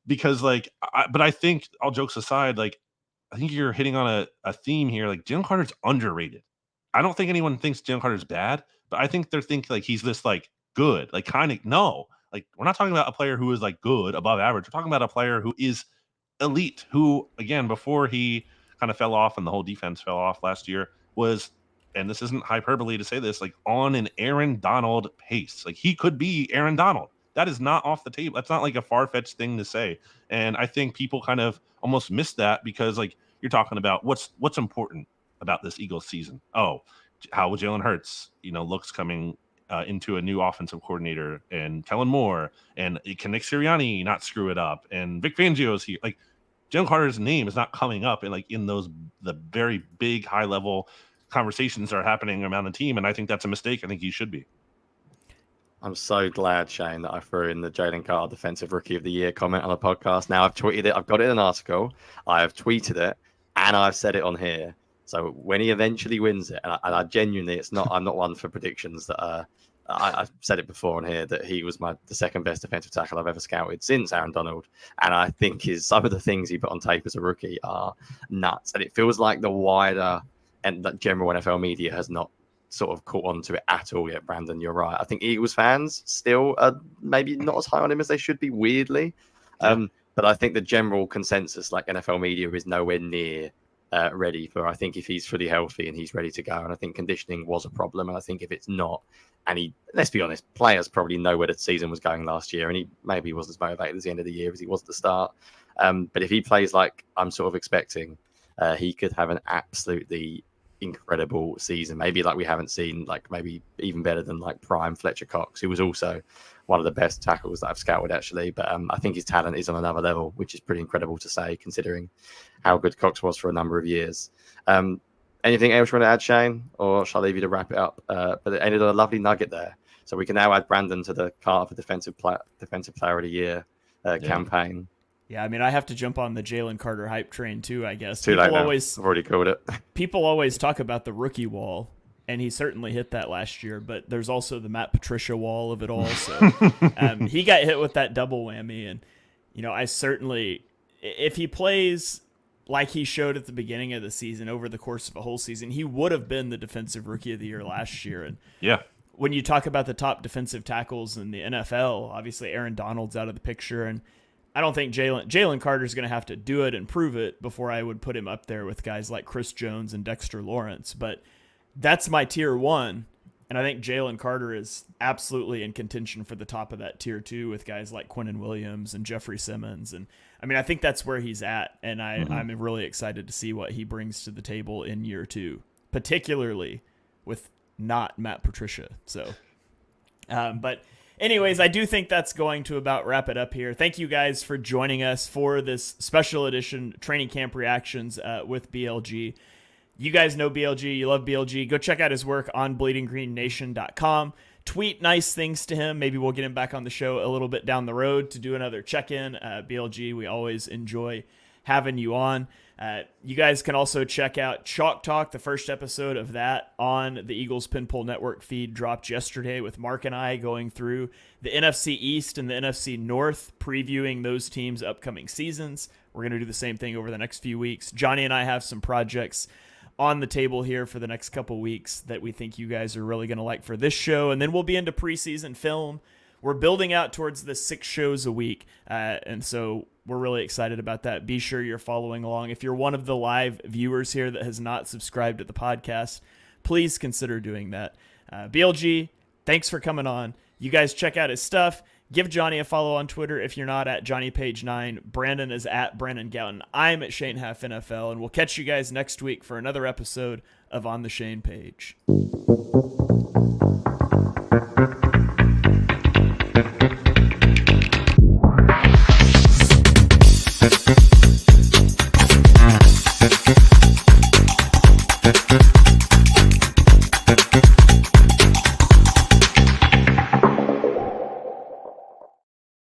Because, like, but I think, all jokes aside, like, I think you're hitting on a theme here. Like, Jalen Carter's underrated. I don't think anyone thinks Jalen Carter's bad, but I think they're thinking like he's this like good, like kind of no. Like we're not talking about a player who is like good, above average. We're talking about a player who is elite, who again before he kind of fell off and the whole defense fell off last year was, and this isn't hyperbole to say this, like on an Aaron Donald pace. Like he could be Aaron Donald. That is not off the table. That's not like a far-fetched thing to say. And I think people kind of almost miss that because like you're talking about what's important about this Eagles season. Oh, how Jalen Hurts, looks coming into a new offensive coordinator, and Kellen Moore, and can Nick Sirianni not screw it up, and Vic Fangio's here. Like Jalen Carter's name is not coming up, and like in the very big high level conversations that are happening around the team, and I think that's a mistake. I think he should be. I'm so glad, Shane, that I threw in the Jalen Carter Defensive Rookie of the Year comment on the podcast. Now I've tweeted it. I've got it in an article. I have tweeted it, and I've said it on here. So when he eventually wins it, and I genuinely, I'm not one for predictions that I've said it before on here that he was the second best defensive tackle I've ever scouted since Aaron Donald. And I think some of the things he put on tape as a rookie are nuts. And it feels like the wider and the general NFL media has not sort of caught on to it at all yet. Brandon, you're right. I think Eagles fans still are maybe not as high on him as they should be, weirdly. Yeah. But I think the general consensus, like NFL media, is nowhere near ready for. I think if he's fully healthy and he's ready to go, and I think conditioning was a problem, and I think if it's not, and let's be honest, players probably know where the season was going last year, and he maybe wasn't as motivated at the end of the year as he was at the start. But if he plays like I'm sort of expecting, he could have an absolutely incredible season, maybe like we haven't seen, like maybe even better than like prime Fletcher Cox, who was also one of the best tackles that I've scouted actually. But I think his talent is on another level, which is pretty incredible to say considering how good Cox was for a number of years. Anything else you want to add, Shane, or shall I leave you to wrap it up? But it ended on a lovely nugget there, so we can now add Brandon to the Carter for Defensive Player of the Year campaign. Yeah, I mean, I have to jump on the Jalen Carter hype train too, I guess. Too late now. I've already called it. People always talk about the rookie wall, and he certainly hit that last year, but there's also the Matt Patricia wall of it all. So he got hit with that double whammy, and, I certainly, if he plays like he showed at the beginning of the season over the course of a whole season, he would have been the Defensive Rookie of the Year last year. And yeah, when you talk about the top defensive tackles in the NFL, obviously Aaron Donald's out of the picture, and I don't think Jalen Carter's going to have to do it and prove it before I would put him up there with guys like Chris Jones and Dexter Lawrence. But that's my tier 1, and I think Jalen Carter is absolutely in contention for the top of that tier 2 with guys like Quinnen Williams and Jeffrey Simmons. And I mean, I think that's where he's at, and I'm really excited to see what he brings to the table in year 2, particularly with not Matt Patricia. So, but anyways, I do think that's going to about wrap it up here. Thank you guys for joining us for this special edition training camp reactions with BLG. You guys know BLG. You love BLG. Go check out his work on bleedinggreennation.com. Tweet nice things to him. Maybe we'll get him back on the show a little bit down the road to do another check-in. BLG, we always enjoy having you on. You guys can also check out Chalk Talk. The first episode of that on the Eagles Pinpole Network feed dropped yesterday with Mark and I going through the NFC East and the NFC North, previewing those teams' upcoming seasons. We're going to do the same thing over the next few weeks. Jonny and I have some projects on the table here for the next couple weeks that we think you guys are really going to like for this show. And then we'll be into preseason film. we're building out towards the 6 shows a week. And so we're really excited about that. Be sure you're following along. If you're one of the live viewers here that has not subscribed to the podcast, please consider doing that. BLG, thanks for coming on. You guys check out his stuff. Give Jonny a follow on Twitter if you're not at JohnnyPage9. Brandon is at Brandon Gowton. I'm at Shane Half NFL, and we'll catch you guys next week for another episode of On the Shane Page.